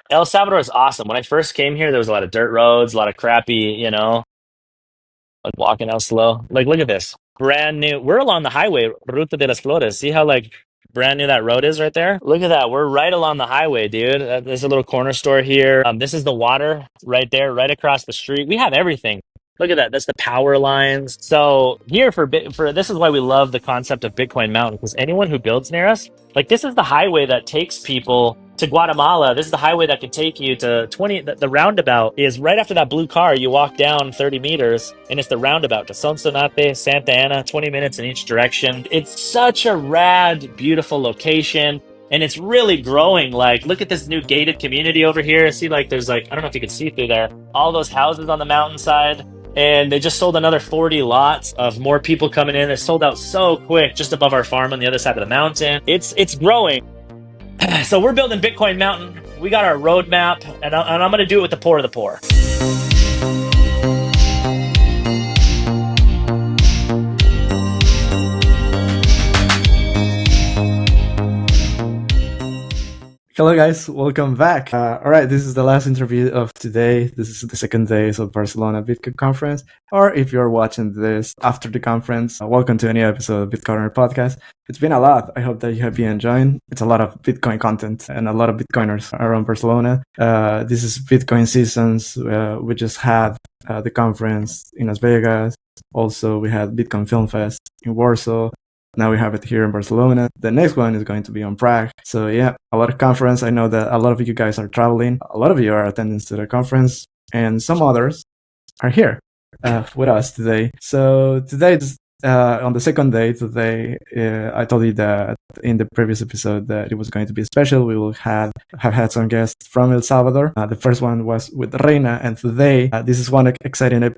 El Salvador is awesome. When I first came here, there was a lot of dirt roads, a lot of crappy, like walking out slow. Like, look at this. Brand new. We're along the highway, Ruta de las Flores. See how like brand new that road is right there? Look at that. We're right along the highway, dude. There's a little corner store here. This is the water right there, right across the street. We have everything. Look at that. That's the power lines. So here for this is why we love the concept of Bitcoin Mountain, because anyone who builds near us, like this is the highway that takes people to Guatemala. This is the highway that can take you to 20. The roundabout is right after that blue car. You walk down 30 meters and it's the roundabout to Sonsonate, Santa Ana, 20 minutes in each direction. It's such a rad, beautiful location. And it's really growing. Like, look at this new gated community over here. See, like, there's like, I don't know if you can see through there, all those houses on the mountainside. And they just sold another 40 lots of more people coming in. It sold out so quick just above our farm on the other side of the mountain. It's growing. So we're building Bitcoin Mountain. We got our roadmap, and I'm going to do it with the poor of the poor. Hello guys, welcome back. All right, this is the last interview of today. This is the second day of Barcelona Bitcoin Conference. Or if you're watching this after the conference, welcome to a new episode of BitCorner podcast. It's been a lot. I hope that you have been enjoying. It's a lot of Bitcoin content and a lot of Bitcoiners around Barcelona. This is Bitcoin seasons. We just had the conference in Las Vegas. Also, we had Bitcoin Film Fest in Warsaw. Now we have it here in Barcelona. The next one is going to be on Prague. So yeah, a lot of conference. I know that a lot of you guys are traveling. A lot of you are attending to the conference, and some others are here with us today. So today, on the second day today, I told you that in the previous episode that it was going to be special. We will have had some guests from El Salvador. The first one was with Reina, and today this is one exciting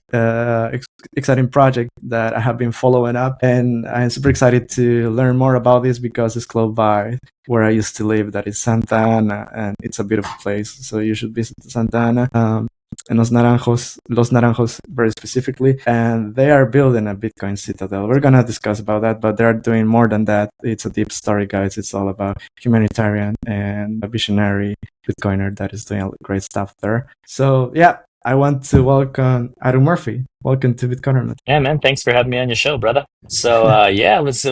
project that I have been following up, and I'm super excited to learn more about this because it's close by where I used to live. That is Santa Ana, and it's a beautiful place. So you should visit Santa Ana. And Los Naranjos very specifically, and they are building a Bitcoin citadel. We're gonna discuss about that, but they're doing more than that. It's a deep story, guys. It's all about humanitarian and a visionary Bitcoiner that is doing great stuff there. So yeah, I want to welcome Adam Murphy. Welcome to BitCorner. Yeah, man. Thanks for having me on your show, brother. So yeah, let's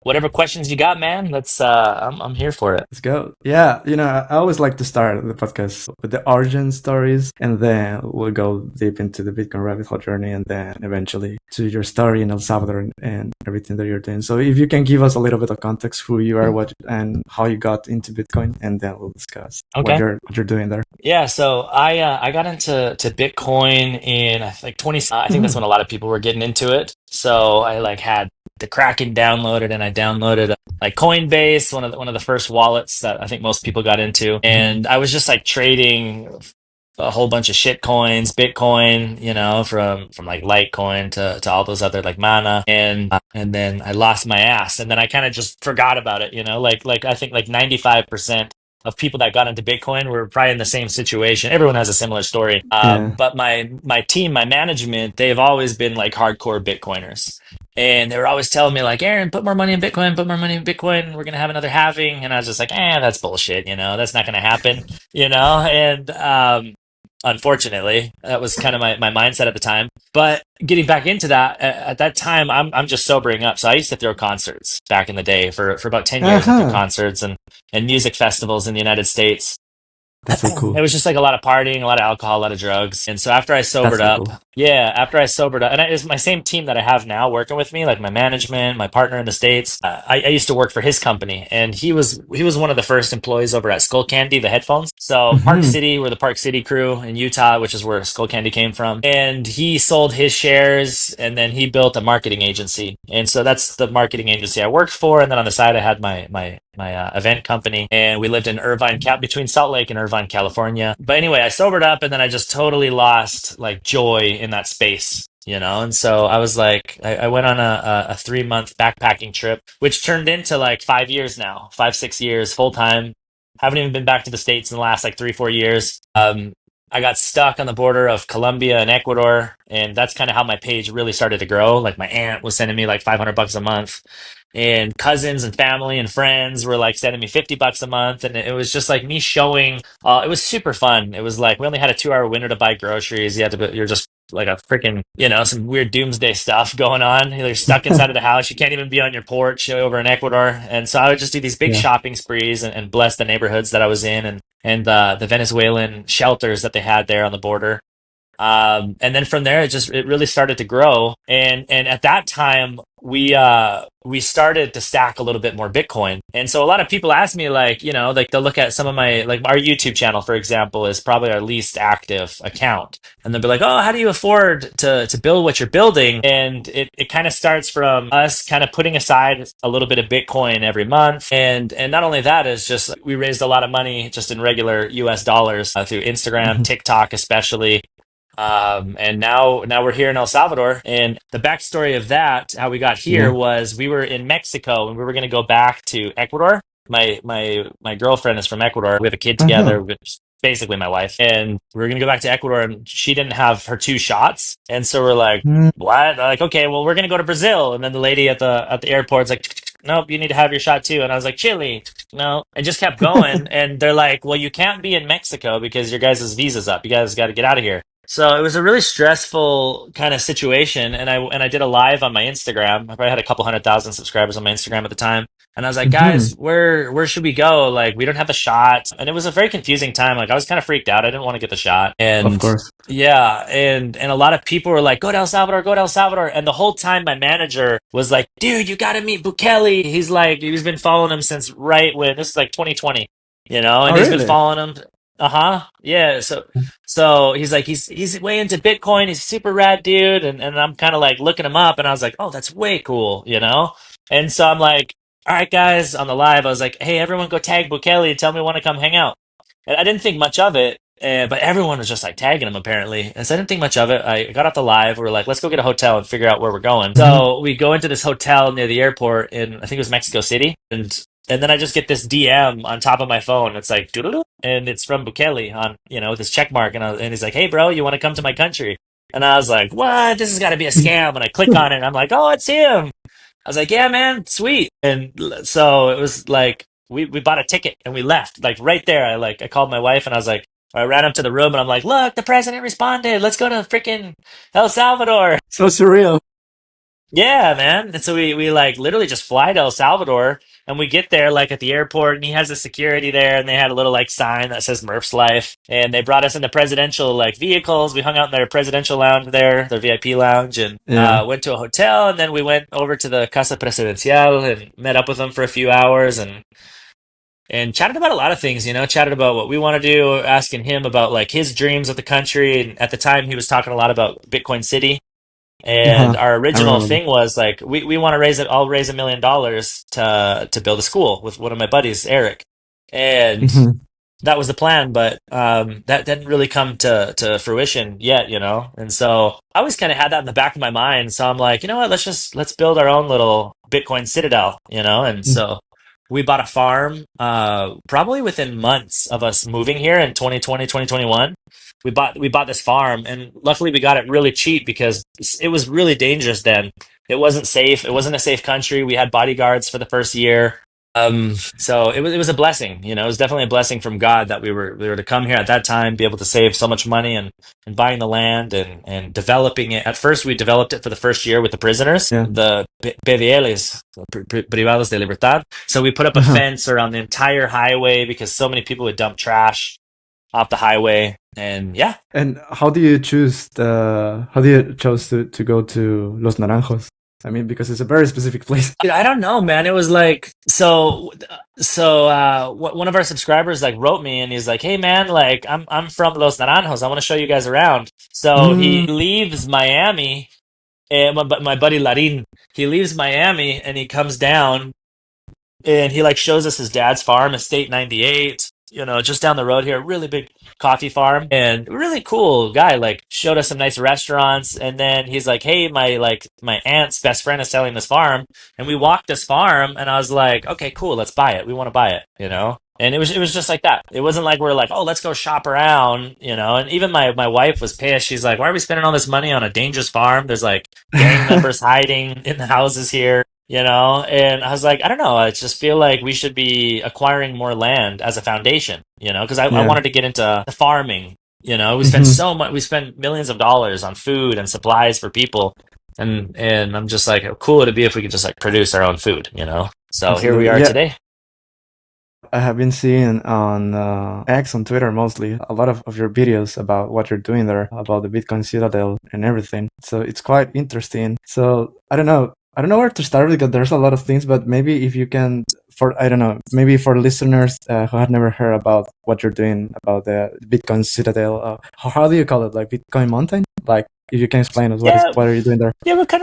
whatever questions you got, man. I'm here for it. Let's go. Yeah, I always like to start the podcast with the origin stories, and then we'll go deep into the Bitcoin rabbit hole journey, and then eventually to your story in El Salvador and everything that you're doing. So if you can give us a little bit of context, who you are, what and how you got into Bitcoin, and then we'll discuss what you're doing there. Yeah, so I got into Bitcoin in like 20. I think that's when a lot of people were getting into it. So I like had the Kraken downloaded, and I downloaded like Coinbase, one of the first wallets that I think most people got into, and I was just like trading a whole bunch of shit coins, Bitcoin, from like Litecoin to all those other like Mana, and then I lost my ass, and then I kind of just forgot about it, like I think like 95% of people that got into Bitcoin were probably in the same situation. Everyone has a similar story. But my team, my management, they've always been like hardcore Bitcoiners. And they were always telling me like, Aaron, put more money in Bitcoin, put more money in Bitcoin. We're going to have another halving. And I was just like, that's bullshit. That's not going to happen, and, unfortunately, that was kind of my mindset at the time. But getting back into that, at that time, I'm just sobering up. So I used to throw concerts back in the day for about 10 years. I threw concerts and music festivals in the United States. That's so cool. It was just like a lot of partying, a lot of alcohol, a lot of drugs. And so after I sobered up, and it's my same team that I have now working with me, like my management, my partner in the States. I used to work for his company, and he was one of the first employees over at Skull Candy, the headphones. So Park City, we're the Park City crew in Utah, which is where Skull Candy came from. And he sold his shares, and then he built a marketing agency. And so that's the marketing agency I worked for. And then on the side, I had my event company, and we lived in between Salt Lake and Irvine, California. But anyway, I sobered up, and then I just totally lost like joy in that space, and so I was like, I went on a 3-month backpacking trip, which turned into like 5 years now, 5-6 years full time. Haven't even been back to the States in the last like 3-4 years. I got stuck on the border of Colombia and Ecuador, and that's kind of how my page really started to grow. Like my aunt was sending me like $500 a month, and cousins and family and friends were like sending me $50 a month, and it was just like me showing. It was super fun. It was like we only had a 2 hour window to buy groceries. You're just like a freaking, some weird doomsday stuff going on. You're stuck inside of the house. You can't even be on your porch over in Ecuador. And so I would just do these big Yeah. shopping sprees and bless the neighborhoods that I was in and the Venezuelan shelters that they had there on the border. And then from there, it really started to grow. And at that time, we started to stack a little bit more Bitcoin. And so a lot of people ask me, like, like they'll look at some of my, like our YouTube channel, for example, is probably our least active account. And they'll be like, oh, how do you afford to build what you're building? And it kind of starts from us kind of putting aside a little bit of Bitcoin every month. And not only that, is just we raised a lot of money just in regular US dollars through Instagram, Mhm. TikTok, especially. And now we're here in El Salvador. And the backstory of that, how we got here, Yeah. was we were in Mexico and we were going to go back to Ecuador. My girlfriend is from Ecuador. We have a kid together, Uh-huh. which is basically my wife. And we were going to go back to Ecuador, and she didn't have her 2 shots. And so we're like, Mm. what? Like, okay, well, we're going to go to Brazil. And then the lady at the airport's like, nope, you need to have your shot too. And I was like, Chile, no. I just kept going. And they're like, well, you can't be in Mexico because your guys' visa's up. You guys got to get out of here. So it was a really stressful kind of situation, and I did a live on my Instagram. I probably had a couple 100,000 subscribers on my Instagram at the time, and I was like, Mhm. guys, where should we go? Like, we don't have the shot, and it was a very confusing time. Like, I was kind of freaked out. I didn't want to get the shot, Of and course. yeah, and a lot of people were like, go to El Salvador, go to El Salvador, and the whole time my manager was like, dude, you got to meet Bukele. He's been following him since right when this is like 2020, Oh, and he's been really? following him. Uh-huh. Yeah. So he's like, he's way into Bitcoin. He's a super rad dude. And I'm kind of like looking him up, and I was like, oh, that's way cool. And so I'm like, all right, guys, on the live, I was like, hey, everyone go tag Bukele and tell me when to come hang out. And I didn't think much of it, but everyone was just like tagging him apparently. And so I didn't think much of it. I got off the live. We are like, let's go get a hotel and figure out where we're going. Mhm. So we go into this hotel near the airport in, I think it was Mexico City. And then I just get this DM on top of my phone. It's like, doodle, and it's from Bukele on, with his check mark. And he's like, hey, bro, you want to come to my country? And I was like, what? This has got to be a scam. And I click on it, and I'm like, oh, it's him. I was like, yeah, man, sweet. And so it was like, we bought a ticket and we left. Like right there, I called my wife, and I was like, I ran up to the room, and I'm like, look, the president responded. Let's go to freaking El Salvador. So surreal. Yeah, man. And so we like literally just fly to El Salvador, and we get there like at the airport, and he has a security there, and they had a little like sign that says Murphslife, and they brought us into presidential like vehicles. We hung out in their presidential lounge there, their VIP lounge, and Yeah. went to a hotel, and then we went over to the Casa Presidencial and met up with them for a few hours, and chatted about a lot of things, chatted about what we want to do, asking him about like his dreams of the country. And at the time he was talking a lot about Bitcoin City, and Uh-huh. our I original remember thing was like, we want to I'll raise $1 million to build a school with one of my buddies, Eric. that. And Mhm. that was the plan, but that didn't really come to fruition yet. And so I always kind of had that in the back of my mind. So I'm like, you know what, let's build our own little Bitcoin citadel. And Mm. so we bought a farm probably within months of us moving here in 2020, 2021. We bought this farm, and luckily we got it really cheap because it was really dangerous then. It wasn't safe. It wasn't a safe country. We had bodyguards for the first year. So it was a blessing. It was definitely a blessing from God that we were to come here at that time, be able to save so much money and buying the land and developing it. At first, we developed it for the first year with the prisoners, Yeah. the PDLs, privados de libertad. So we put up a Uh-huh. fence around the entire highway because so many people would dump trash off the highway. And yeah, And how do you choose to go to Los Naranjos? I mean, because it's a very specific place. dude, I don't know, man. It was like one of our subscribers like wrote me, and he's like, "Hey, man, like I'm from Los Naranjos. I want to show you guys around." So he Mm. leaves Miami, and my buddy Larin, he leaves Miami, and he comes down, and he like shows us his dad's farm, Estate 98, just down the road here, really big coffee farm, and really cool guy. Like showed us some nice restaurants, and then he's like, "Hey, my aunt's best friend is selling this farm," and we walked this farm, and I was like, "Okay, cool, let's buy it. We want to buy it." And it was just like that. It wasn't like we're like, oh, let's go shop around, you know. And even my wife was pissed. She's like, why are we spending all this money on a dangerous farm? There's like gang members hiding in the houses here, you know. And I was like, I don't know. I just feel like we should be acquiring more land as a foundation, you know, because I Yeah. wanted to get into farming. You know, we spend Hmm. so much. We spend millions of dollars on food and supplies for people, and I'm just like, how cool it'd be if we could just like produce our own food, you know. So here we Absolutely. are Yeah. today. I have been seeing on X, on Twitter mostly, a lot of your videos about what you're doing there, about the Bitcoin citadel and everything. So it's quite interesting. So I don't know. I don't know where to start because there's a lot of things, but maybe if you can, for, I don't know, maybe for listeners who have never heard about what you're doing about the Bitcoin citadel, how do you call it? Like Bitcoin mountain? Like, if you can explain us Yeah, what are you doing there? yeah, we're kind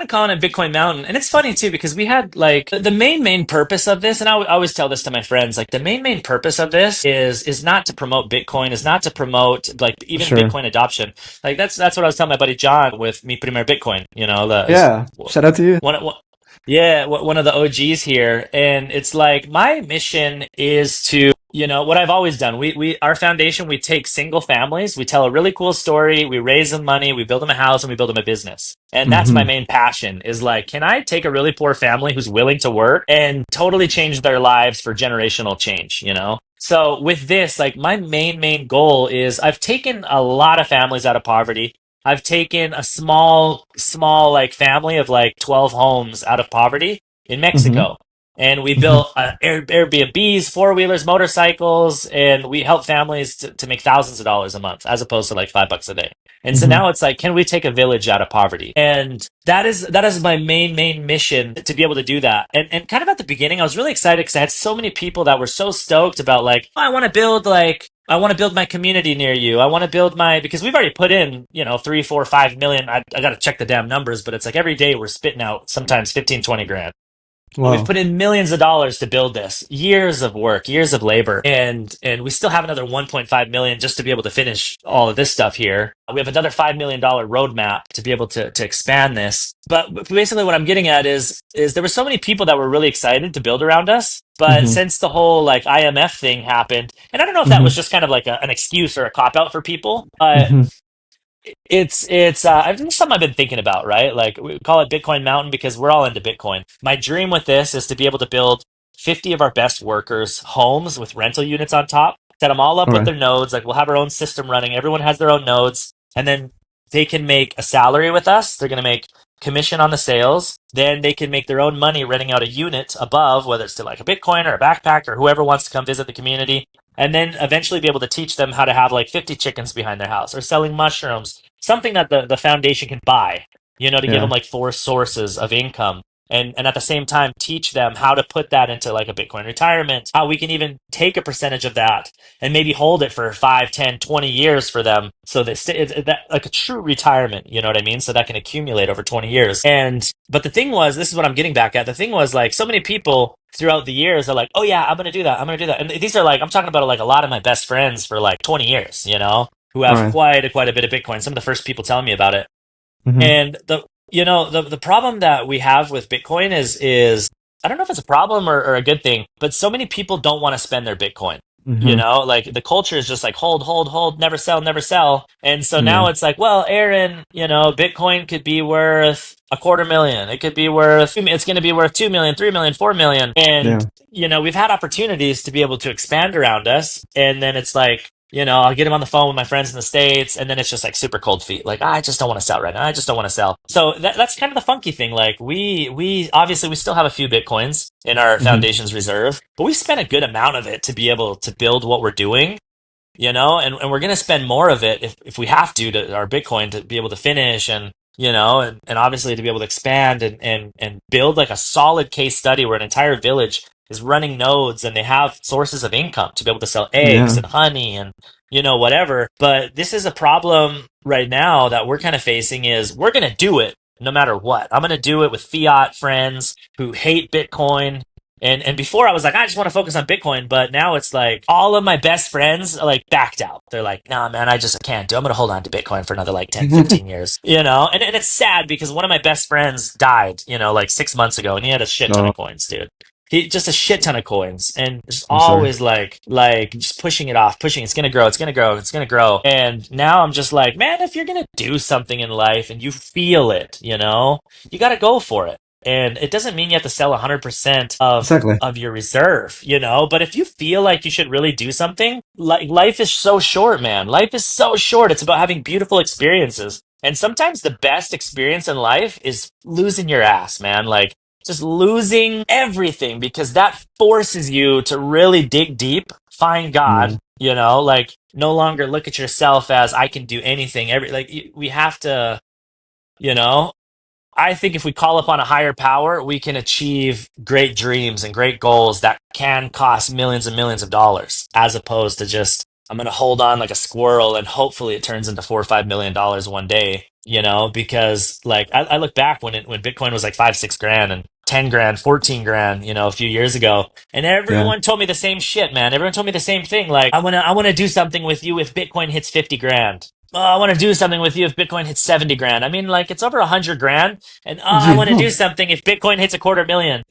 of calling it Bitcoin Mountain, and it's funny too because we had like the main purpose of this, and I always tell this to my friends, like the main purpose of this is not to promote Bitcoin, is not to promote like even Sure. Bitcoin adoption. Like that's what I was telling my buddy John with Mi Primer Bitcoin. You know, Yeah. Shout out to you. one, yeah, one of the OGs here, and it's like my mission is to, you know, what I've always done. We our foundation, we take single families, we tell a really cool story, we raise them money, we build them a house, and we build them a business. And that's my Hmm. main passion is like, can I take a really poor family who's willing to work and totally change their lives for generational change, you know? So with this, like my main goal is I've taken a lot of families out of poverty. I've taken a small like family of like 12 homes out of poverty in Hmm. Mexico. And we Hmm. built Airbnbs, four wheelers, motorcycles, and we help families to make thousands of dollars a month as opposed to like $5 a day. And so Hmm. now it's like, can we take a village out of poverty? And that is my main mission to be able to do that. And kind of at the beginning, I was really excited because I had so many people that were so stoked about like, oh, I want to build my community near you. I want to build my because we've already put in, you know, 3, 4, 5 million. I got to check the damn numbers, but it's like every day we're spitting out sometimes 15, 20 grand. We've Wow. put in millions of dollars to build this, years of work, years of labor, and we still have another 1.5 million just to be able to finish all of this stuff here. We have another $5 million roadmap to be able to expand this. But basically, what I'm getting at is there were so many people that were really excited to build around us. But Hmm. since the whole like IMF thing happened, and I don't know if that Hmm. was just kind of like an excuse or a cop out for people, but Hmm. I've just something I've been thinking about, right? Like we call it Bitcoin Mountain because we're all into Bitcoin. My dream with this is to be able to build 50 of our best workers homes with rental units on top, set them all up All with right. their nodes. Like we'll have our own system running. Everyone has their own nodes, and then they can make a salary with us. They're going to make commission on the sales. Then they can make their own money renting out a unit above, whether it's to like a Bitcoin or a backpack or whoever wants to come visit the community, and then eventually be able to teach them how to have like 50 chickens behind their house or selling mushrooms, something that the foundation can buy, you know, to give them Yeah. like four sources of income. And at the same time, teach them how to put that into like a Bitcoin retirement, how we can even take a percentage of that and maybe hold it for 5, 10, 20 years for them. So that that like a true retirement, you know what I mean? So that can accumulate over 20 years. But the thing was, this is what I'm getting back at. The thing was like so many people throughout the years are like, oh yeah, I'm going to do that. I'm going to do that. And these are like, I'm talking about like a lot of my best friends for like 20 years, you know, who All have right. quite a bit of Bitcoin. Some of the first people telling me about it. Hmm. And the problem that we have with Bitcoin is I don't know if it's a problem or a good thing, but so many people don't want to spend their Bitcoin. You Hmm. know, like the culture is just like hold, never sell, never sell. And so Yeah. now it's like, well, Aaron, you know, Bitcoin could be worth a quarter million. It could be worth, it's going to be worth 2 million, 3 million, 4 million. And, Yeah. you know, we've had opportunities to be able to expand around us. And then it's like, you know, I'll get him on the phone with my friends in the States, and then it's just like super cold feet. Like, I just don't want to sell right now. I just don't want to sell. So that's kind of the funky thing. Like, we obviously we still have a few Bitcoins in our Hmm. foundation's reserve, but we spent a good amount of it to be able to build what we're doing, you know, and we're going to spend more of it if we have to our Bitcoin to be able to finish and, you know, and obviously to be able to expand and build like a solid case study where an entire village is running nodes and they have sources of income to be able to sell eggs Yeah. and honey and, you know, whatever. But this is a problem right now that we're kind of facing is we're going to do it no matter what. I'm going to do it with fiat friends who hate Bitcoin, and before I was like, I just want to focus on Bitcoin, but now it's like all of my best friends are like backed out. They're like, nah, man, I just can't do. I'm gonna hold on to Bitcoin for another like 10, 15 years, you know. And it's sad because one of my best friends died, you know, like 6 months ago, and he had a shit ton Oh. of coins, dude. just a shit ton of coins, and just I'm sorry. always like just pushing it off, pushing. It's gonna grow. It's gonna grow. It's gonna grow. And now I'm just like, man, if you're gonna do something in life and you feel it, you got to go for it. And it doesn't mean you have to sell 100% Exactly. of your reserve, but if you feel like you should really do something, like life is so short, man. Life is so short. It's about having beautiful experiences. And sometimes the best experience in life is losing your ass, man. Like just losing everything, because that forces you to really dig deep, find Yeah. God, like no longer look at yourself as I can do anything. We have to, you know, I think if we call upon a higher power, we can achieve great dreams and great goals that can cost millions and millions of dollars, as opposed to just, I'm going to hold on like a squirrel and hopefully it turns into $4 or $5 million one day, because like I look back when Bitcoin was like 5, 6 grand and 10 grand, 14 grand, a few years ago. And Yeah. everyone told me the same shit, man. Everyone told me the same thing. Like, I want to do something with you if Bitcoin hits 50 grand. Oh, I want to do something with you if Bitcoin hits 70 grand. I mean, like, it's over 100 grand. And I want to Yeah. do something if Bitcoin hits $250,000.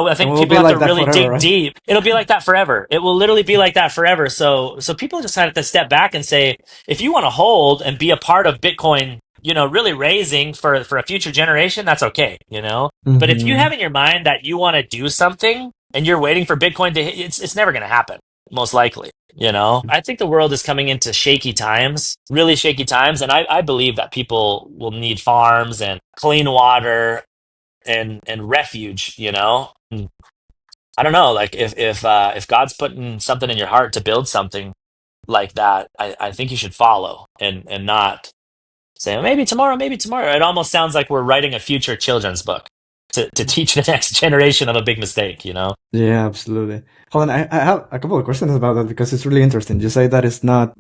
I And think we'll people be have to like that really forever, dig right? deep. It'll be like that forever. It will literally be like that forever. So people just have to step back and say, if you want to hold and be a part of Bitcoin, really raising for a future generation, that's okay, But if you Mm-hmm. have in your mind that you want to do something and you're waiting for Bitcoin to hit, it's never going to happen, most likely. I think the world is coming into shaky times, really shaky times, and I believe that people will need farms and clean water and refuge. I don't know, like if God's putting something in your heart to build something like that, I think you should follow and not say, well, maybe tomorrow, maybe tomorrow. It almost sounds like we're writing a future children's book to teach the next generation of a big mistake. Yeah, absolutely. Hold on, I have a couple of questions about that because it's really interesting. You say that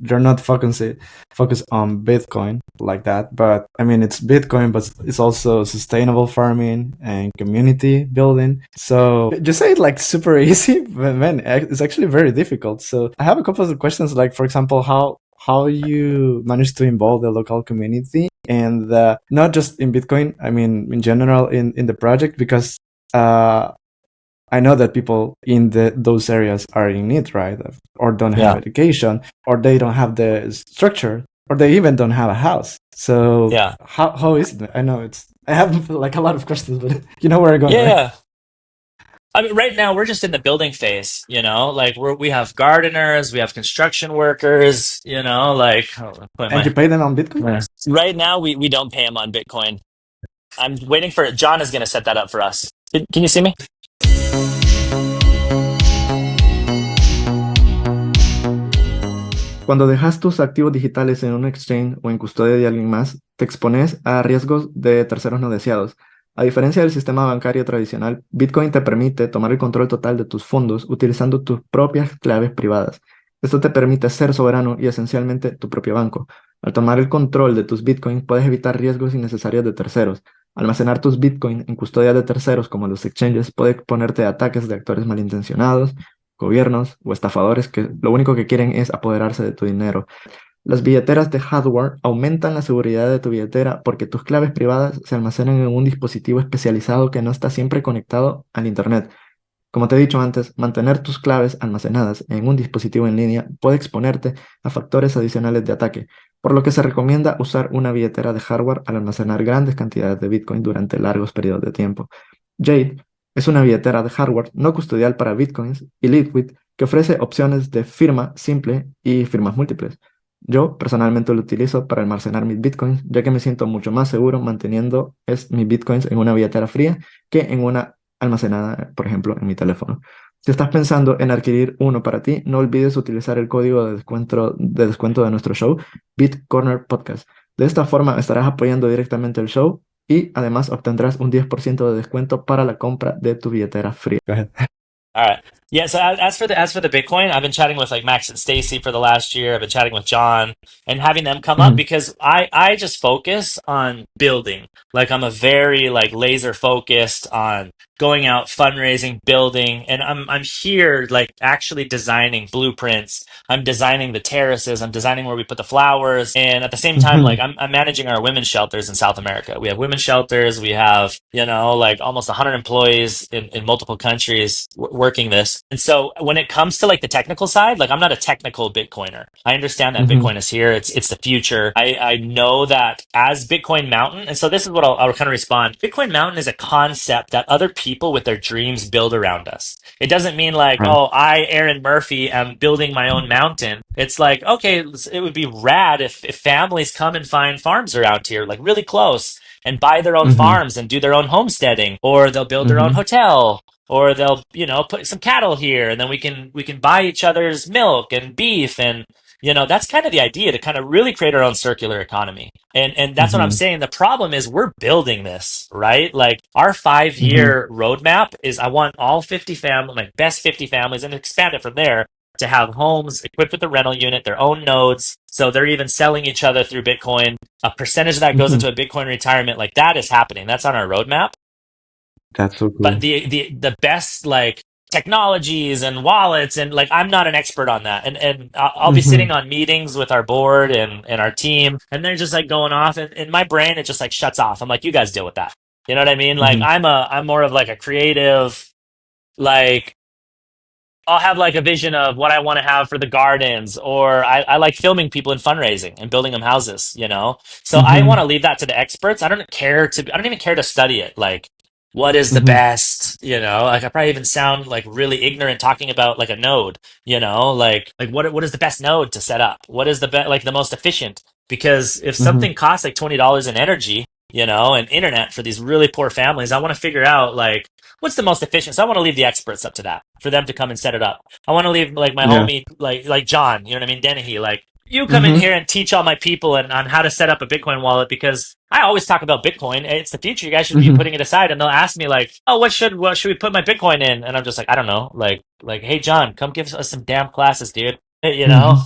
you're not focused on Bitcoin like that, but I mean it's Bitcoin, but it's also sustainable farming and community building. So you say it like super easy, but man, it's actually very difficult. So I have a couple of questions, like for example, how you manage to involve the local community and not just in Bitcoin, I mean in general in the project, because uh I know that people in those areas are in need, right? Or don't have Yeah, education, or they don't have the structure, or they even don't have a house. So yeah, how is it? I know I have like a lot of questions, but you know where I'm going, yeah, right? yeah. I mean, right now we're just in the building phase, like we have gardeners, we have construction workers, like put And you pay them on Bitcoin? right now we don't pay them on Bitcoin. I'm waiting for John is going to set that up for us. Can you see me? Cuando dejas tus activos digitales en un exchange o en custodia de alguien más, te expones a riesgos de terceros no deseados. A diferencia del sistema bancario tradicional, Bitcoin te permite tomar el control total de tus fondos utilizando tus propias claves privadas. Esto te permite ser soberano y esencialmente tu propio banco. Al tomar el control de tus Bitcoins, puedes evitar riesgos innecesarios de terceros. Almacenar tus Bitcoin en custodia de terceros como los exchanges puede exponerte a ataques de actores malintencionados, gobiernos o estafadores que lo único que quieren es apoderarse de tu dinero. Las billeteras de hardware aumentan la seguridad de tu billetera porque tus claves privadas se almacenan en un dispositivo especializado que no está siempre conectado al Internet. Como te he dicho antes, mantener tus claves almacenadas en un dispositivo en línea puede exponerte a factores adicionales de ataque, por lo que se recomienda usar una billetera de hardware al almacenar grandes cantidades de Bitcoin durante largos periodos de tiempo. Jade es una billetera de hardware no custodial para Bitcoins y Liquid que ofrece opciones de firma simple y firmas múltiples. Yo personalmente lo utilizo para almacenar mis Bitcoins, ya que me siento mucho más seguro manteniendo mis Bitcoins en una billetera fría que en una almacenada, por ejemplo, en mi teléfono. Si estás pensando en adquirir uno para ti, no olvides utilizar el código de descuento de nuestro show, BitCorner Podcast. De esta forma estarás apoyando directamente el show y además obtendrás un 10% de descuento para la compra de tu billetera fría. Go ahead. All right. Yeah, so as for the Bitcoin, I've been chatting with like Max and Stacy for the last year. I've been chatting with John and having them come up Hmm. because I just focus on building. Like I'm a very like laser focused on going out, fundraising, building, and I'm here like actually designing blueprints. I'm designing the terraces, I'm designing where we put the flowers, and at the same time Hmm. like I'm managing our women's shelters in South America. We have women's shelters, we have, like almost 100 employees in multiple countries working this. And so when it comes to like the technical side, like I'm not a technical Bitcoiner. I understand that Hmm. Bitcoin is here. It's the future. I know that as Bitcoin Mountain, and so this is what I'll kind of respond. Bitcoin Mountain is a concept that other people with their dreams build around us. It doesn't mean like, Right. oh, I, Aaron Murphy, am building my own mountain. It's like, okay, it would be rad if families come and find farms around here, like really close, and buy their own Hmm. farms and do their own homesteading, or they'll build their own Hmm. hotel, or they'll, put some cattle here, and then we can buy each other's milk and beef, and that's kind of the idea, to kind of really create our own circular economy. And that's what I'm Hmm. saying. The problem is we're building this, right? Like our five Hmm. year roadmap is I want all 50 family, my best 50 families, and expand it from there to have homes equipped with a rental unit, their own nodes. So they're even selling each other through Bitcoin. A percentage of that goes Hmm. into a Bitcoin retirement. Like that is happening. That's on our roadmap. That's so But cool. the best like technologies and wallets, and like I'm not an expert on that. And I'll be Hmm. sitting on meetings with our board and our team, and they're just like going off, and in my brain it just like shuts off. I'm like, you guys deal with that. You know what I mean? Like Hmm. I'm more of like a creative, like I'll have like a vision of what I want to have for the gardens, or I like filming people in fundraising and building them houses. So I Hmm. want to leave that to the experts. I don't even care to study it. Like, what is the Hmm. best? Like I probably even sound like really ignorant talking about like a node. Like what is the best node to set up? What is like the most efficient? Because if Hmm. something costs like $20 in energy, and internet for these really poor families, I want to figure out like what's the most efficient? So I want to leave the experts up to that for them to come and set it up. I want to leave like my Yeah. homie, like John, you know what I mean? Dennehy, like you come in Hmm. here and teach all my people and on how to set up a Bitcoin wallet, because I always talk about Bitcoin. It's the future. You guys should be Hmm. putting it aside. And they'll ask me like, oh, what should we put my Bitcoin in? And I'm just like, I don't know. Like, hey John, come give us some damn classes, dude. You Hmm. know?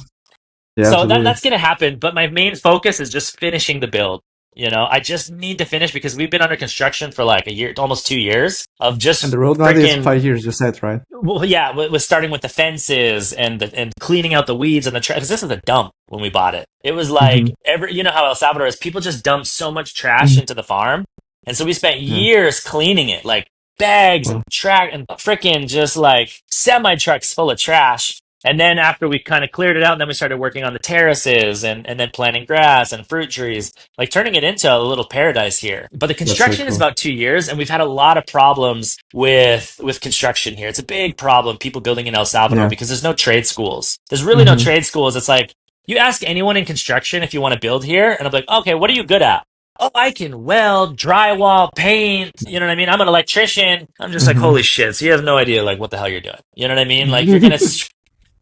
Yeah, So that absolutely. that's gonna happen, but my main focus is just finishing the build. I just need to finish because we've been under construction for like a year, almost 2 years of And just the roadmap is freaking. 5 years, you said, right? Well, yeah, was starting with the fences and cleaning out the weeds and the trash. Because this is a dump when we bought it. It was Hmm. like how El Salvador is. People just dump so much trash Hmm. into the farm, and so we spent Yeah. years cleaning it, like bags and Well, track and freaking just like semi trucks full of trash. And then after we kind of cleared it out, then we started working on the terraces and then planting grass and fruit trees, like turning it into a little paradise here. But the that's so construction is cool. about 2 years, and we've had a lot of problems with construction here. It's a big problem, people building in El Salvador, Yeah. because there's no trade schools. There's really no Hmm. trade schools. It's like you ask anyone in construction if you want to build here, and I'm like, okay, what are you good at? Oh, I can weld, drywall, paint. You know what I mean? I'm an electrician. I'm just like, Hmm. holy shit. So you have no idea like what the hell you're doing. You know what I mean? Like you're gonna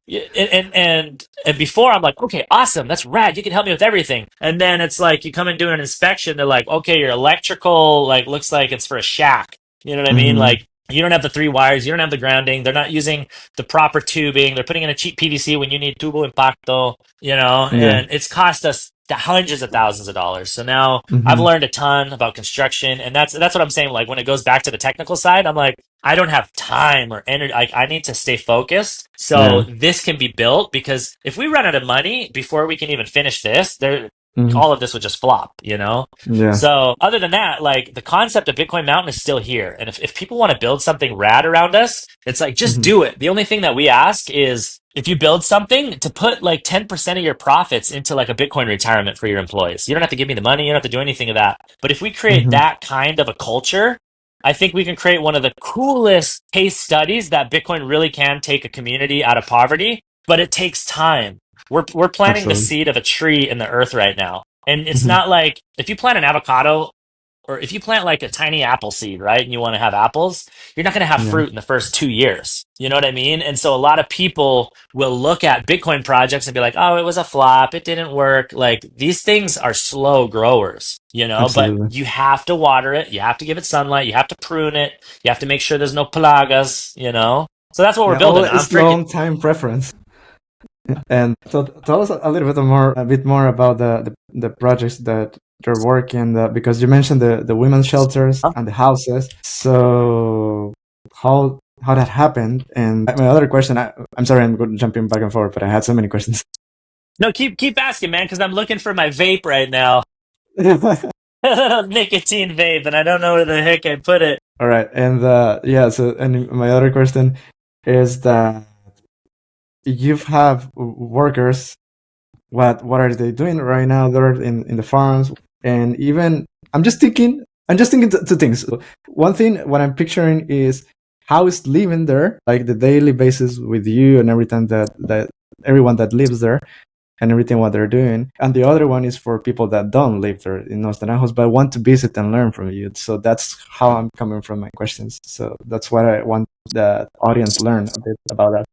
yeah, and before I'm like, okay, awesome, that's rad. You can help me with everything. And then it's like you come and do an inspection. They're like, okay, your electrical like looks like it's for a shack. You know what I mean? Hmm. Like you don't have the three wires. You don't have the grounding. They're not using the proper tubing. They're putting in a cheap PVC when you need tubo impacto. Yeah. And it's cost us the hundreds of thousands of dollars. So now I've Hmm. learned a ton about construction, and that's what I'm saying. Like when it goes back to the technical side, I'm like, I don't have time or energy. Like I need to stay focused so Yeah. this can be built, because if we run out of money before we can even finish this, Hmm. all of this would just flop. Yeah. So other than that, like the concept of Bitcoin Mountain is still here. And if people want to build something rad around us, it's like just Hmm. do it. The only thing that we ask is if you build something, to put like 10% of your profits into like a Bitcoin retirement for your employees. You don't have to give me the money, you don't have to do anything of that. But if we create Hmm. that kind of a culture, I think we can create one of the coolest case studies that Bitcoin really can take a community out of poverty, but it takes time. We're planting the Absolutely. seed of a tree in the earth right now. And it's Hmm. not like if you plant an avocado, or if you plant like a tiny apple seed, right, and you want to have apples, you're not going to have Yeah. fruit in the first 2 years. You know what I mean? And so a lot of people will look at Bitcoin projects and be like, oh, it was a flop. It didn't work. Like these things are slow growers, but Absolutely. you have to water it. You have to give it sunlight. You have to prune it. You have to make sure there's no plagas. So that's what we're Yeah, all building. I'm is freaking. long time preference. Yeah. And so tell us a little bit more about the projects that you're working, because you mentioned the women's shelters and the houses. So how that happened? And my other question, I'm sorry, I'm jumping back and forth, but I had so many questions. No, keep asking, man, because I'm looking for my vape right now. Nicotine vape, and I don't know where the heck I put it. All right, and yeah, so and my other question is that you have workers. What are they doing right now? They're in the farms, and even I'm just thinking two things. One thing, what I'm picturing is how is living there, like the daily basis with you and everything that everyone that lives there and everything what they're doing. And the other one is for people that don't live there in Los Naranjos but want to visit and learn from you. So that's how I'm coming from my questions. So that's what I want the audience learn a bit about that.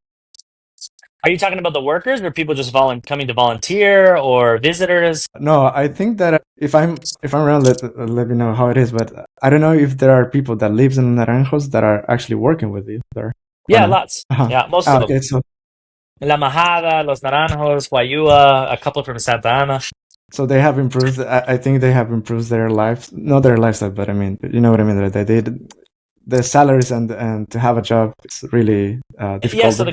Are you talking about the workers or people just coming to volunteer or visitors? No, I think that if I'm wrong, let me know how it is. But I don't know if there are people that lives in Naranjos that are actually working with you there or Yeah, no. lots. Yeah, most of them. Okay, so La Majada, Los Naranjos, Guayua, a couple from Santa Ana. so they have improved. I think they have improved their lives, not their lifestyle, but I mean, you know what I mean. That they did the salaries and to have a job is really Yeah, difficult so there.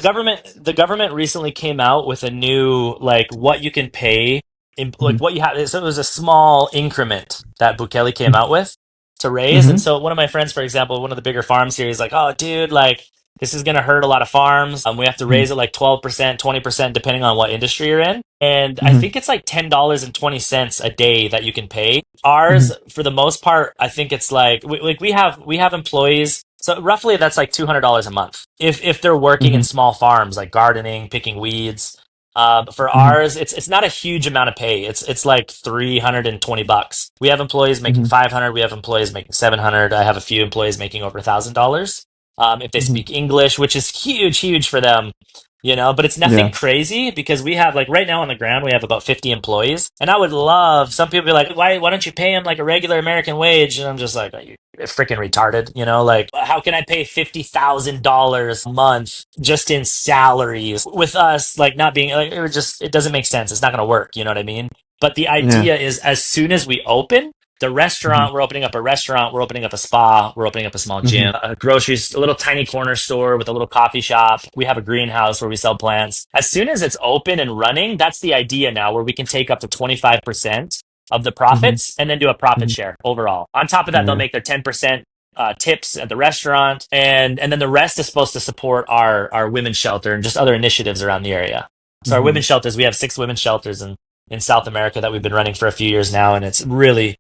the government recently came out with a new like what you can pay in like Mhm. what you have. So it was a small increment that Bukele came out with to raise. And Mhm. so one of my friends, for example, one of the bigger farms here, he's like, "Oh, dude, like this is gonna hurt a lot of farms. We have to Mhm. raise it like 12%, 20%, depending on what industry you're in. And I Mhm. think it's like $10.20 a day that you can pay. Ours, Mhm. for the most part, I think it's like we have employees. So roughly that's like $200 a month if they're working in Mhm. small farms like gardening, picking weeds. But for Mhm. ours, it's not a huge amount of pay. It's like $320. We have employees making Mhm. 500. We have employees making 700. I have a few employees making over $1,000. If they Mhm. speak English, which is huge for them, you know, but it's nothing Yeah. crazy because we have like right now on the ground we have about 50 employees, and I would love some people be like, why don't you pay them like a regular American wage? And I'm just like, are you freaking retarded, you know, like how can I pay $50,000 a month just in salaries with us like not being like it doesn't make sense. It's not going to work, you know what I mean? But the Yeah. idea is as soon as we open the Mhm. restaurant, we're opening up a restaurant, we're opening up a spa, we're opening up a small Mhm. gym, a groceries, a little tiny corner store with a little coffee shop. We have a greenhouse where we sell plants. As soon as it's open and running, that's the idea now where we can take up to 25% of the Mhm. profits and then do a profit Mhm. share overall. On top of that, they'll Yeah. make their 10% tips at the restaurant, and then the rest is supposed to support our women's shelter and just other initiatives around the area. So our Mhm. women's shelters, we have 6 women's shelters in South America that we've been running for a few years now, and it's really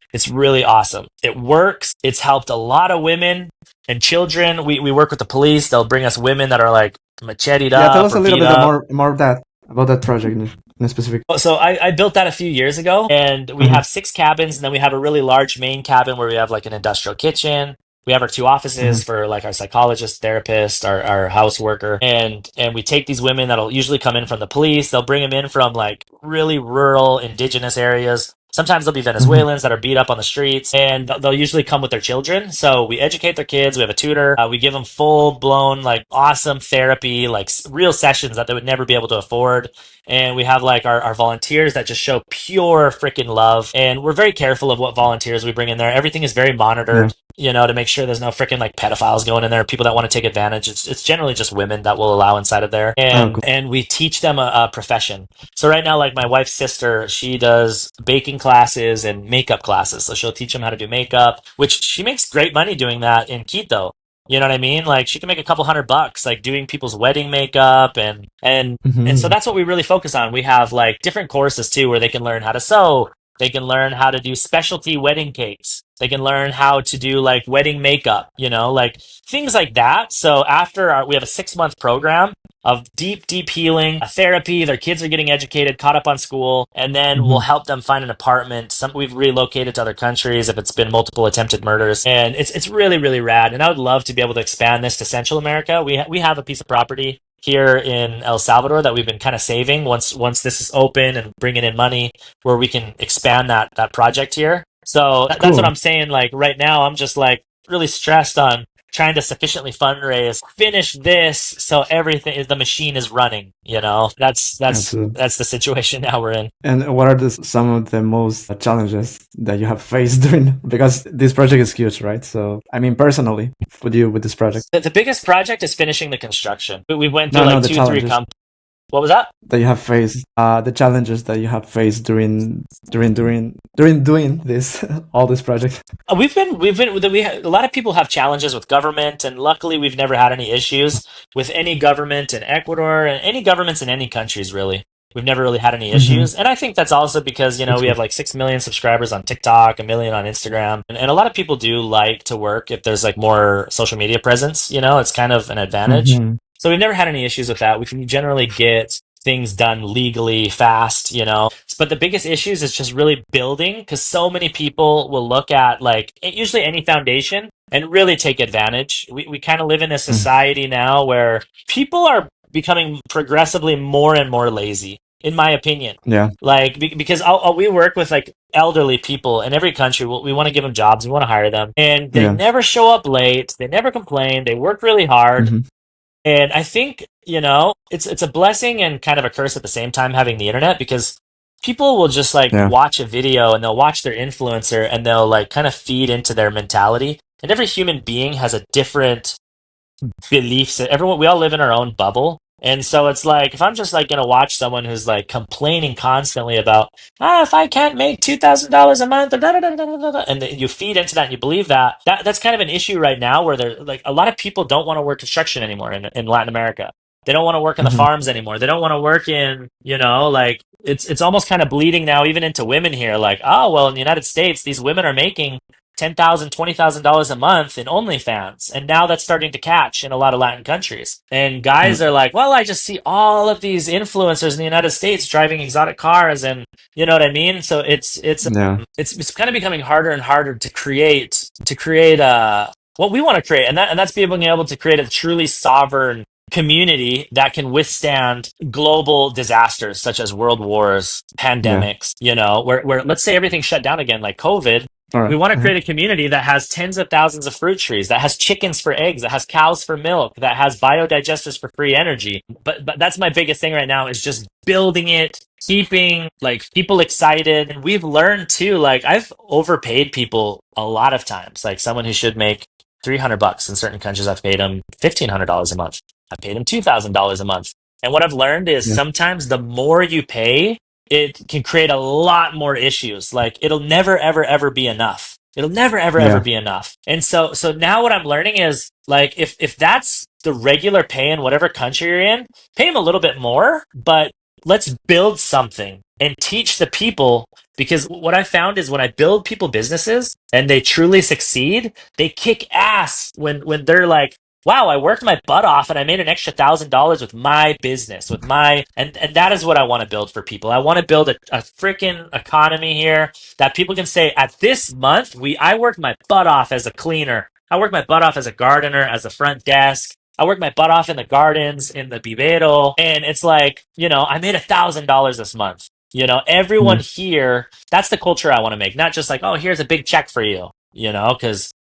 awesome. It works. It's helped a lot of women and children. We work with the police. They'll bring us women that are like macheted Yeah. Tell up us or a little beat bit up. more of that about that project in specific. So I built that a few years ago, and we Uh-huh. have 6 cabins, and then we have a really large main cabin where we have like an industrial kitchen. We have our 2 offices Uh-huh. for like our psychologist, therapist, our house worker, and we take these women that'll usually come in from the police. They'll bring them in from like really rural, indigenous areas. Sometimes they'll be Mhm. Venezuelans that are beat up on the streets, and they'll usually come with their children. So we educate their kids. We have a tutor. We give them full blown, like awesome therapy, like real sessions that they would never be able to afford. And we have like our volunteers that just show pure freaking love. And we're very careful of what volunteers we bring in there. Everything is very Yeah. monitored, you know, to make sure there's no freaking like pedophiles going in there, people that want to take advantage. It's generally just women that will allow inside of there. Oh, And we teach them a profession. So right now, like my wife's sister, she does baking classes and makeup classes. So she'll teach them how to do makeup, which she makes great money doing that in Quito. You know what I mean? Like she can make a couple $100 like doing people's wedding makeup and so cool. that's what we really focus on. We have like different courses too where they can learn how to sew. They can learn how to do specialty wedding cakes. They can learn how to do like wedding makeup, you know, like things like that. So we have a 6 month program of deep healing, a therapy. Their kids are getting educated, caught up on school, and then we'll Mhm. help them find an apartment. Some we've relocated to other countries if it's been multiple attempted murders, and it's really rad. And I would love to be able to expand this to Central America. We have a piece of property here in El Salvador that we've been kind of saving once this is open and bringing in money where we can expand that project here. So that's what Cool. I'm saying. Like right now, I'm just like really stressed on trying to sufficiently fundraise, finish this so everything the machine is running. Absolutely. That's the situation now we're in. And what are some of the most challenges that you have faced during, because this project is huge, right? So, I mean, personally, with you with this project. The biggest project is finishing the construction. We went through No, no, like the two, three challenges comp. What was that? that you have faced, the challenges that you have faced during doing this all this project. A lot of people have challenges with government, and luckily we've never had any issues with any government in Ecuador and any governments in any countries really. We've never really had any Mm-hmm. issues, and I think that's also because That's we good. have like 6 million subscribers on TikTok, a million on Instagram, and a lot of people do like to work if there's like more social media presence. It's kind of an advantage. Mm-hmm. So we've never had any issues with that. We can generally get things done legally fast. But the biggest issues is just really building, because so many people will look at like usually any foundation and really take advantage. We kind of live in a society now where people are becoming progressively more and more lazy, in my opinion. Yeah, Like because we work with like elderly people in every country. We want to give them jobs, we want to hire them, and they yeah. never show up late. They never complain. They work really hard. Mm-hmm. And I think, it's a blessing and kind of a curse at the same time having the internet, because people will just like Yeah, watch a video and they'll watch their influencer and they'll like kind of feed into their mentality. And every human being has a different beliefs. We all live in our own bubble. And so it's like, if I'm just like going to watch someone who's like complaining constantly about, if I can't make $2,000 a month, and you feed into that and you believe that's kind of an issue right now, where they're like, a lot of people don't want to work construction anymore in Latin America. They don't want to work in the mm-hmm. farms anymore. They don't want to work in, like it's almost kind of bleeding now, even into women here. Like, oh, well, in the United States, these women are making $10,000, $20,000 a month in OnlyFans. And now that's starting to catch in a lot of Latin countries. And guys are like, well, I just see all of these influencers in the United States driving exotic cars, and you know what I mean? So Yeah, it's kind of becoming harder and harder to create what we want to create. And that's being able to create a truly sovereign community that can withstand global disasters such as world wars, yeah. pandemics, where let's say everything shut down again, like COVID. All We right. want to create a community that has tens of thousands of fruit trees, that has chickens for eggs, that has cows for milk, that has biodigesters for free energy. But that's my biggest thing right now, is just building it, keeping like people excited. And we've learned too, like I've overpaid people a lot of times. Like someone who should make $300 in certain countries, I've paid them $1,500 a month. I paid them $2,000 a month. And what I've learned is Yeah, sometimes the more you pay, it can create a lot more issues. Like it'll never, ever, ever be enough. It'll never, ever, ever yeah, be enough. And so now what I'm learning is like, if that's the regular pay in whatever country you're in, pay them a little bit more, but let's build something and teach the people. Because what I found is when I build people businesses and they truly succeed, they kick ass when they're like, wow, I worked my butt off and I made an extra $1,000 with my business, and that is what I want to build for people. I want to build a freaking economy here that people can say, at this month, I worked my butt off as a cleaner. I worked my butt off as a gardener, as a front desk. I worked my butt off in the gardens, in the vivero. And it's like, I made $1,000 this month. Everyone yeah, here, that's the culture I want to make. Not just like, oh, here's a big check for you, because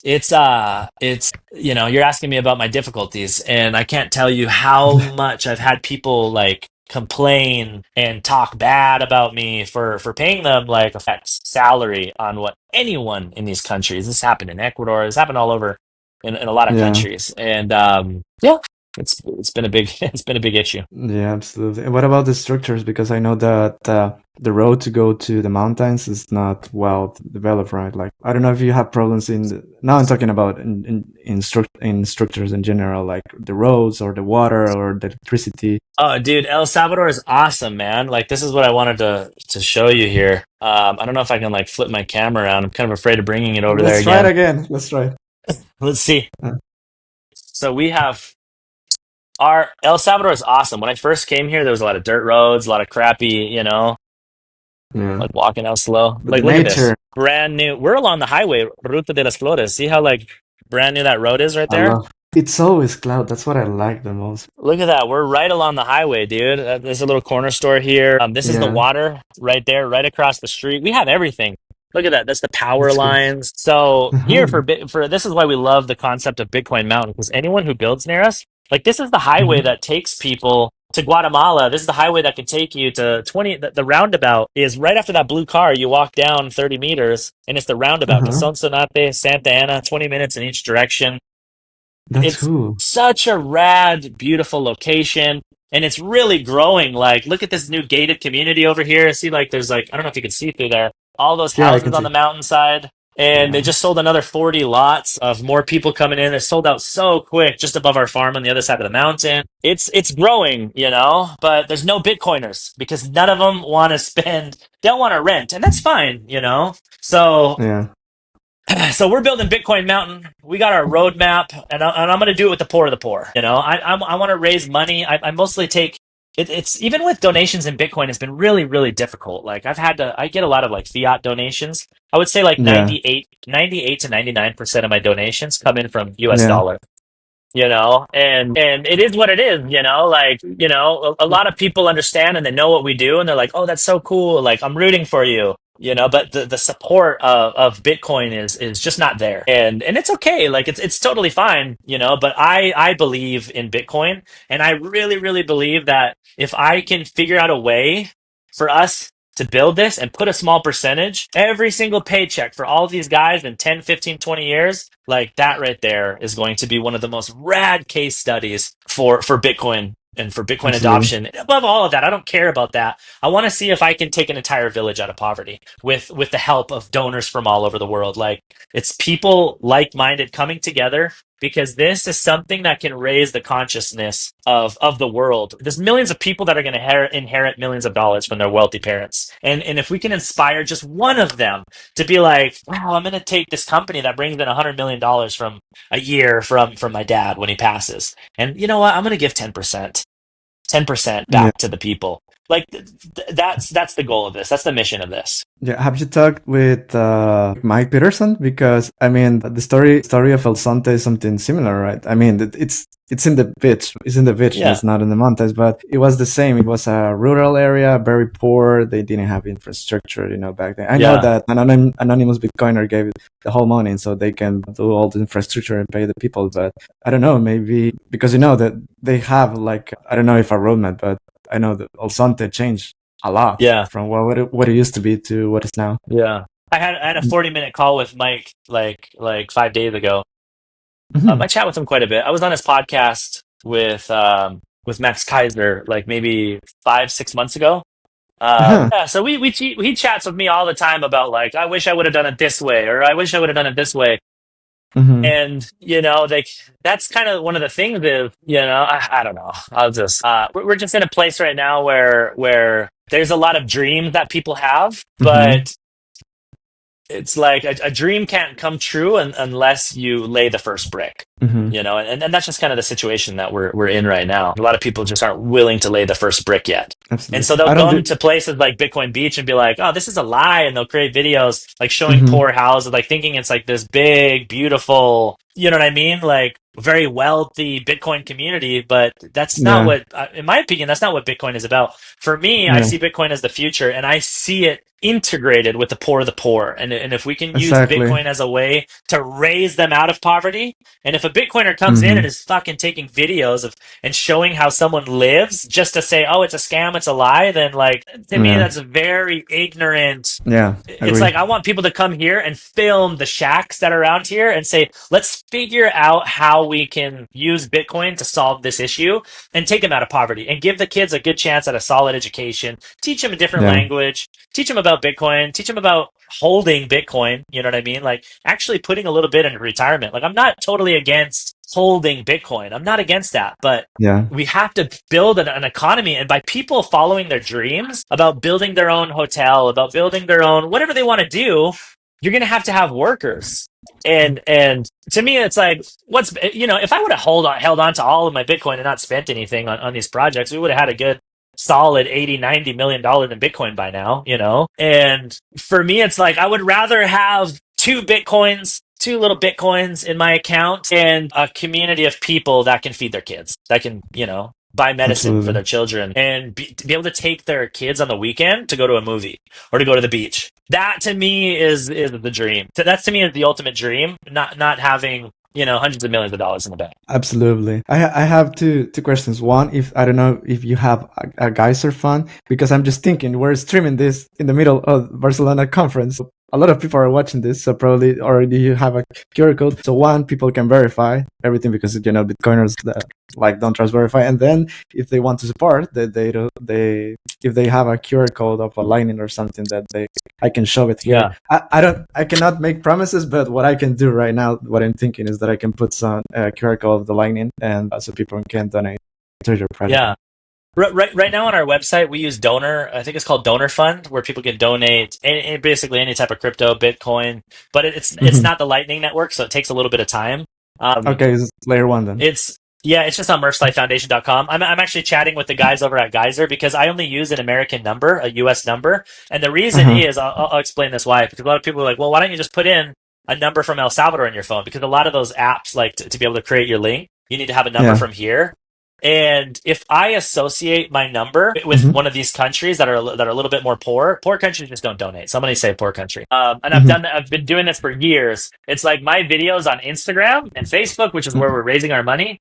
you're asking me about my difficulties, and I can't tell you how much I've had people like complain and talk bad about me for paying them like a salary on what anyone in these countries. This happened in Ecuador. This happened all over in a lot of yeah. countries, and yeah, it's been a big it's been a big issue. Yeah, absolutely. And what about the structures? Because I know that the road to go to the mountains is not well developed, right? Like, I don't know if you have problems now I'm talking about in structures in general, like the roads or the water or the electricity. Oh, dude, El Salvador is awesome, man. Like, this is what I wanted to show you here. I don't know if I can like flip my camera around. I'm kind of afraid of bringing it over there Let's try it again. again. Let's try it. Let's see. Uh, So we have our El Salvador is awesome. When I first came here, there was a lot of dirt roads, a lot of crappy, yeah. like walking out slow. But the Like, look at this. nature, Brand new. We're along the highway, Ruta de las Flores. See how like brand new that road is right I there? love. It's always cloud. That's what I like the most. Look at that. We're right along the highway, dude. There's a little corner store here. This is the Yeah. water right there, right across the street. We have everything. Look at that. That's the power That's good. lines. So here Uh-huh. for this is why we love the concept of Bitcoin Mountain, because anyone who builds near us, like this is the highway Hmm. that takes people to Guatemala. This is the highway that can take you to 20. The roundabout is right after that blue car. You walk down 30 meters and it's the roundabout to Uh-huh. Sonsonate, Santa Ana, 20 minutes in each direction. That's It's cool. such a rad, beautiful location. And it's really growing. Like, look at this new gated community over here. See, like, there's like, I don't know if you can see through there, all those Yeah, I houses can on see. the mountainside. And they Yeah. just sold another 40 lots of more people coming in. They sold out so quick just above our farm on the other side of the mountain. It's growing, but there's no Bitcoiners because none of them want to spend, they don't want to rent. And that's fine. So Yeah. so we're building Bitcoin Mountain. We got our roadmap, and I'm going to do it with the poor of the poor. I want to raise money. I mostly take it's even with donations in Bitcoin, it's been really, really difficult. Like I get a lot of like fiat donations. I would say like Yeah. 98 to 99% of my donations come in from US Yeah. dollar. And it is what it is, like, a lot of people understand and they know what we do and they're like, oh, that's so cool, like I'm rooting for you, but the support of Bitcoin is just not there. And it's okay, like it's totally fine, but I believe in Bitcoin, and I really, really believe that if I can figure out a way for us to build this and put a small percentage every single paycheck for all of these guys in 10, 15, 20 years, like that right there is going to be one of the most rad case studies for Bitcoin and for Bitcoin Absolutely. adoption. Above all of that, I don't care about that. I want to see if I can take an entire village out of poverty with the help of donors from all over the world. Like, it's people like-minded coming together, because this is something that can raise the consciousness of the world. There's millions of people that are going to inherit millions of dollars from their wealthy parents. And if we can inspire just one of them to be like, wow, I'm going to take this company that brings in $100 million from a year from my dad when he passes. And you know what? I'm going to give 10% Yeah. back to the people. Like, that's the goal of this. That's the mission of this. Yeah, have you talked with Mike Peterson? Because I mean, the story of El Sante is something similar, right? I mean, it's in the beach. It's in the beach. Yeah. It's not in the mountains, but it was the same. It was a rural area, very poor. They didn't have infrastructure, back then. I know Yeah. that an anonymous Bitcoiner gave the whole money so they can do all the infrastructure and pay the people. But I don't know, maybe because that they have like, I don't know if a roadmap, but I know that El Sante changed a lot Yeah. from what it used to be to what is now. Yeah. I had a 40-minute call with Mike like 5 days ago. I Hmm. chat with him quite a bit. I was on his podcast with Max Kaiser like maybe 5, 6 months ago. Uh-huh. Yeah, so he chats with me all the time about like, I wish I would have done it this way, or I wish I would have done it this way. Hmm. And like, that's kind of one of the things is, I don't know. I'll just we're just in a place right now where there's a lot of dreams that people have, Hmm. but it's like a dream can't come true unless you lay the first brick. Hmm. And that's just kind of the situation that we're in right now. A lot of people just aren't willing to lay the first brick yet. And so Absolutely. they'll I don't come do. to places like Bitcoin Beach and be like, oh, this is a lie. And they'll create videos like showing Hmm. poor houses, like thinking it's like this big, beautiful, you know what I mean? Like very wealthy Bitcoin community. But that's not Yeah. what, in my opinion, that's not what Bitcoin is about. For me, I Yeah. see Bitcoin as the future, and I see it integrated with the poor of the poor. And if we can use Exactly. Bitcoin as a way to raise them out of poverty, and if a Bitcoiner comes in and Hmm. is fucking taking videos of and showing how someone lives just to say, oh, it's a scam, it's a lie, then like, to me, Yeah. that's very ignorant. Yeah. It's Agree. like, I want people to come here and film the shacks that are around here and say, let's figure out how we can use Bitcoin to solve this issue and take them out of poverty and give the kids a good chance at a solid education, teach them a different Yeah. language, teach them about Bitcoin, teach them about holding Bitcoin. You know what I mean? Like, actually putting a little bit in retirement. Like, I'm not totally against holding Bitcoin. I'm not against that, but Yeah. we have to build an economy, and by people following their dreams about building their own hotel, about building their own whatever they want to do, you're going to have workers. And to me, it's like, if I would have held on to all of my Bitcoin and not spent anything on these projects, we would have had a good solid 80-90 million dollars in Bitcoin by now. And for me, it's like, I would rather have two little Bitcoins in my account, and a community of people that can feed their kids, that can buy medicine for Absolutely. their children, and to be able to take their kids on the weekend to go to a movie or to go to the beach. That to me is the dream. So that's to me is the ultimate dream. Not having hundreds of millions of dollars in the bank. Absolutely. I have two questions. One, if I don't know if you have a geyser fund, because I'm just thinking we're streaming this in the middle of Barcelona conference. A lot of people are watching this, so probably already you have a QR code. So one, people can verify everything because Bitcoiners that don't trust verify, and then if they want to support, they if they have a QR code of a Lightning or something that I can show it here. Yeah. I cannot make promises, but what I can do right now, what I'm thinking is that I can put some QR code of the Lightning, and so people can donate to your project. Yeah. Right now on our website, we use Donor. I think it's called Donor Fund, where people can donate basically any type of crypto, Bitcoin. But it's not the Lightning Network, so it takes a little bit of time. Okay, it's layer one then. It's just on Murphslifefoundation.com. I'm actually chatting with the guys over at Geyser because I only use an American number, a US number, and the reason is I'll explain this why. Because a lot of people are like, well, why don't you just put in a number from El Salvador in your phone? Because a lot of those apps, like to be able to create your link, you need to have a number from here. And if I associate my number with one of these countries that are a little bit more poor countries just don't donate. Somebody say poor country. And I've been doing this for years. It's like my videos on Instagram and Facebook, which is where we're raising our money.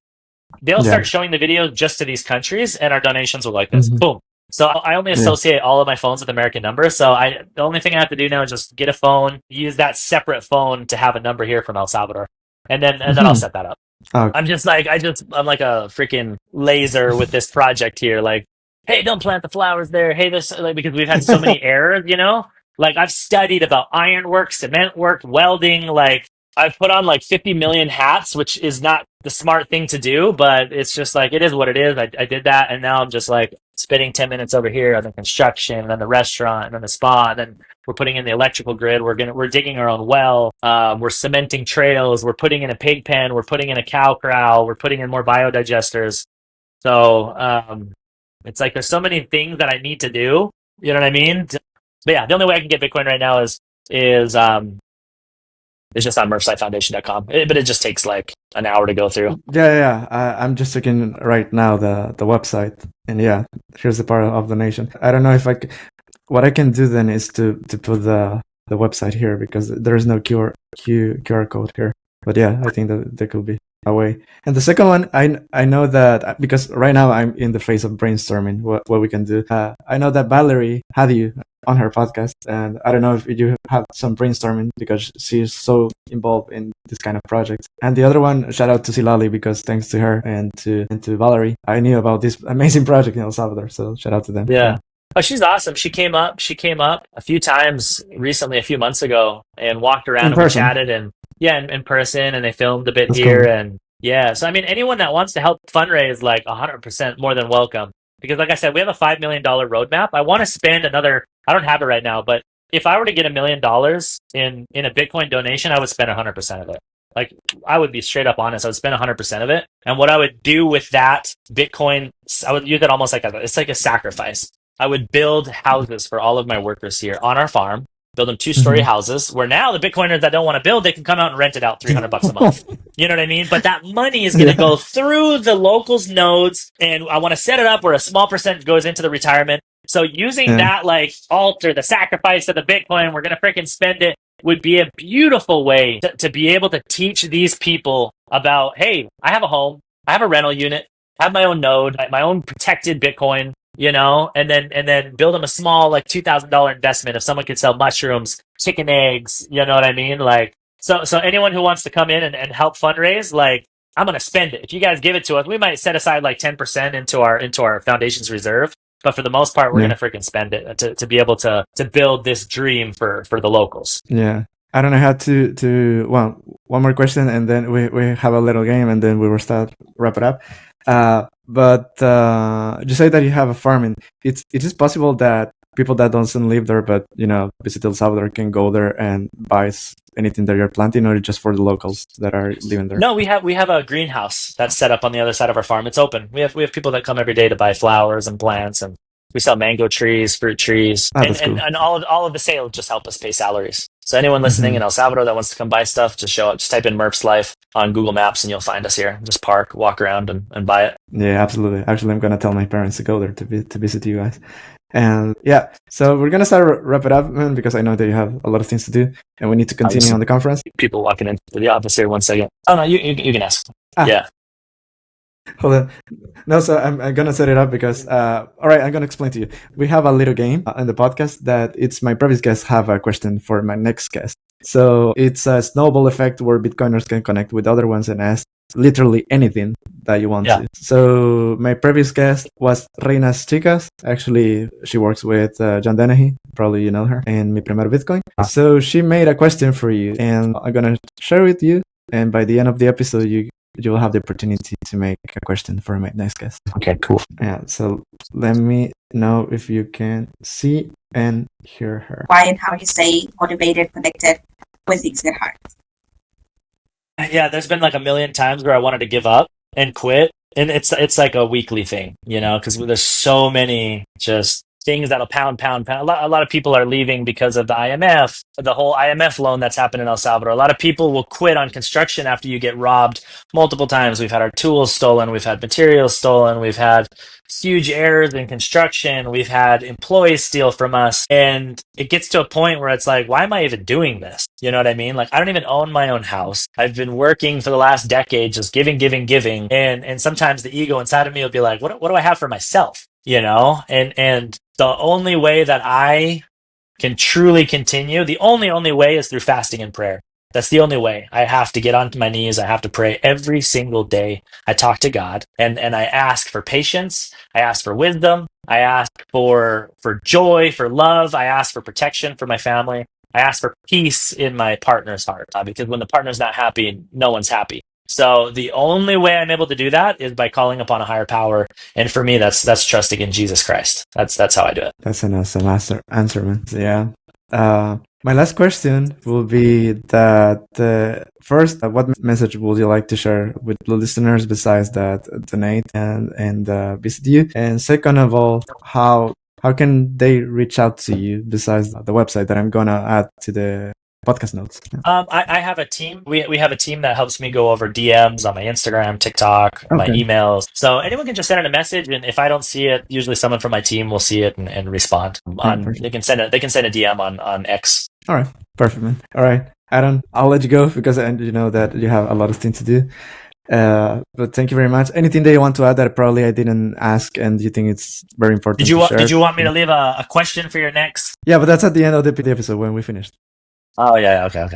They'll start showing the videos just to these countries, and our donations will like this. Boom. So I only associate all of my phones with American numbers. So the only thing I have to do now is just get a phone, use that separate phone to have a number here from El Salvador, and then I'll set that up. I'm like a freaking laser with this project here. Like, hey, don't plant the flowers there. Hey, this because we've had so many errors, Like I've studied about ironwork, cement work, welding. Like I've put on like 50 million hats, which is not the smart thing to do, but it's just like it is what it is. I did that, and now I'm just like spending 10 minutes over here on the construction, and then the restaurant, and then the spa, and then we're putting in the electrical grid. We're digging our own well. We're cementing trails. We're putting in a pig pen. We're putting in a cow corral. We're putting in more biodigesters. So it's like there's so many things that I need to do. You know what I mean? But yeah, the only way I can get Bitcoin right now is it's just on Murphslifoundation.com. But it just takes like an hour to go through. Yeah. I'm just checking right now the website, and here's the part of donation. I don't know if what I can do then is to put the website here because there is no QR code here. But I think that there could be a way. And the second one, I know that because right now I'm in the phase of brainstorming what we can do. I know that Valerie had you on her podcast, and I don't know if you have some brainstorming because she's so involved in this kind of project. And the other one, shout out to Silali because thanks to her and to Valerie, I knew about this amazing project in El Salvador. So shout out to them. Yeah. Oh, she's awesome. She came up a few times recently, a few months ago, and walked around and we chatted and in person, and they filmed a bit here. Cool. And so I mean, anyone that wants to help fundraise, like 100% more than welcome. Because like I said, we have a $5 million roadmap. I want to spend another, I don't have it right now, but if I were to get $1 million in a Bitcoin donation, I would spend 100% of it. Like I would be straight up honest, I would spend 100% of it. And what I would do with that Bitcoin, I would use it almost like it's like a sacrifice. I would build houses for all of my workers here on our farm, build them 2-story houses where now the Bitcoiners that don't want to build, they can come out and rent it out $300 a month. You know what I mean? But that money is going to go through the locals' nodes, and I want to set it up where a small percent goes into the retirement. So using that like altar, the sacrifice of the Bitcoin, we're going to freaking spend it, would be a beautiful way to be able to teach these people about, hey, I have a home, I have a rental unit, I have my own node, my own protected Bitcoin. And then build them a small like $2,000 investment. If someone could sell mushrooms, chicken eggs, you know what I mean? Like, so anyone who wants to come in and help fundraise, like, I'm going to spend it. If you guys give it to us, we might set aside like 10% into our foundation's reserve. But for the most part, we're going to freaking spend it to be able to build this dream for the locals. Yeah. I don't know how to well, one more question, and then we have a little game, and then we will wrap it up. But you say that you have a farm, and it is possible that people that don't live there but visit El Salvador can go there and buy anything that you're planting, or just for the locals that are living there? No, we have a greenhouse that's set up on the other side of our farm. It's open. We have people that come every day to buy flowers and plants, and We sell mango trees, fruit trees, Ah, and that's cool. and all of the sales just help us pay salaries. So anyone listening Mhm. in El Salvador that wants to come buy stuff, just show up. Just type in Murphslife on Google Maps, and you'll find us here. Just park, walk around, and buy it. Yeah, absolutely. Actually, I'm gonna tell my parents to go there to visit you guys. And yeah, so we're gonna start wrap it up, man, because I know that you have a lot of things to do, and we need to continue on the conference. People walking into the office here. 1 second. Oh no, you can ask. Ah, Yeah. hold on. No, so I'm gonna set it up because all right, I'm gonna explain to you. We have a little game in the podcast that it's my previous guests have a question for my next guest. So it's a snowball effect where Bitcoiners can connect with other ones and ask literally anything that you want Yeah. to. So my previous guest was Reinas Chicas. Actually, she works with John Dennehy. Probably you know her. And Mi Primer Bitcoin. So she made a question for you, and I'm gonna share with you. And by the end of the episode, you will have the opportunity to make a question for my next guest. Okay, cool. Yeah, so let me know if you can see and hear her. Why and how you stay motivated, connected when things get hard. Yeah, there's been like a million times where I wanted to give up and quit, and it's like a weekly thing, because there's so many just things that'll pound. A lot of people are leaving because of the IMF, the whole IMF loan that's happened in El Salvador. A lot of people will quit on construction after you get robbed multiple times. We've had our tools stolen, we've had materials stolen, we've had huge errors in construction, we've had employees steal from us, and it gets to a point where it's like, why am I even doing this? You know what I mean? Like, I don't even own my own house. I've been working for the last decade, just giving, and sometimes the ego inside of me will be like, what do I have for myself? And the only way that I can truly continue, the only way is through fasting and prayer. That's the only way. I have to get onto my knees. I have to pray every single day. I talk to God, and I ask for patience. I ask for wisdom. I ask for joy, for love. I ask for protection for my family. I ask for peace in my partner's heart, because when the partner's not happy, no one's happy. So the only way I'm able to do that is by calling upon a higher power, and for me, that's trusting in Jesus Christ. That's how I do it. That's an awesome answer, man. So, yeah. My last question will be that first, what message would you like to share with the listeners besides that donate and visit you? And second of all, how can they reach out to you besides the website that I'm gonna add to the podcast notes? I have a team. We have a team that helps me go over DMs on my Instagram, TikTok, my emails. So anyone can just send in a message, and if I don't see it, usually someone from my team will see it and respond. They can send a DM on X. All right, perfect, man. All right, Adam, I'll let you go because you know that you have a lot of things to do. But thank you very much. Anything that you want to add that probably I didn't ask and you think it's very important Did you want me to leave a question for your next? Yeah, but that's at the end of the episode when we finished. Oh yeah, okay.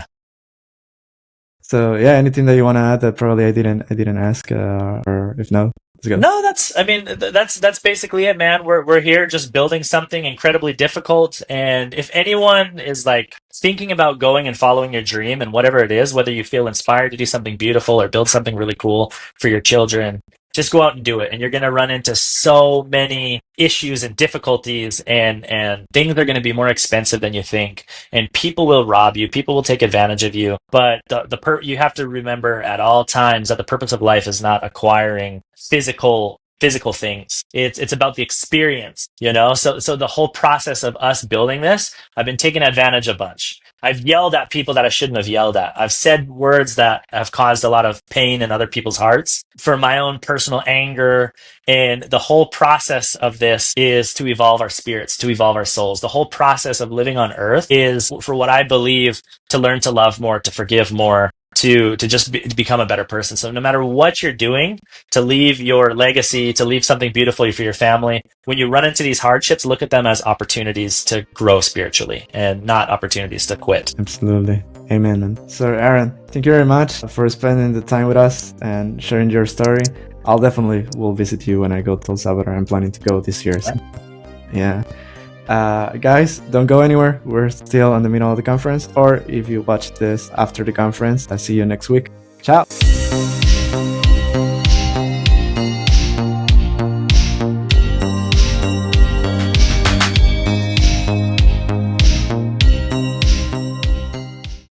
So yeah, anything that you want to add that probably I didn't ask, or if no, let's go. No, that's basically it, man. We're here just building something incredibly difficult, and if anyone is like thinking about going and following your dream and whatever it is, whether you feel inspired to do something beautiful or build something really cool for your children, just go out and do it. And you're going to run into so many issues and difficulties, and things are going to be more expensive than you think. And people will rob you. People will take advantage of you. But you have to remember at all times that the purpose of life is not acquiring physical things. It's about the experience, So the whole process of us building this, I've been taking advantage a bunch. I've yelled at people that I shouldn't have yelled at. I've said words that have caused a lot of pain in other people's hearts for my own personal anger. And the whole process of this is to evolve our spirits, to evolve our souls. The whole process of living on earth is, for what I believe, to learn to love more, to forgive more, to just to become a better person. So no matter what you're doing, to leave your legacy, to leave something beautiful for your family, when you run into these hardships, look at them as opportunities to grow spiritually and not opportunities to quit. Absolutely. Amen, man. So Aaron, thank you very much for spending the time with us and sharing your story. I'll definitely will visit you when I go to El Salvador. I'm planning to go this year. So. Yeah. Guys, don't go anywhere. We're still in the middle of the conference. Or if you watch this after the conference, I'll see you next week. Ciao.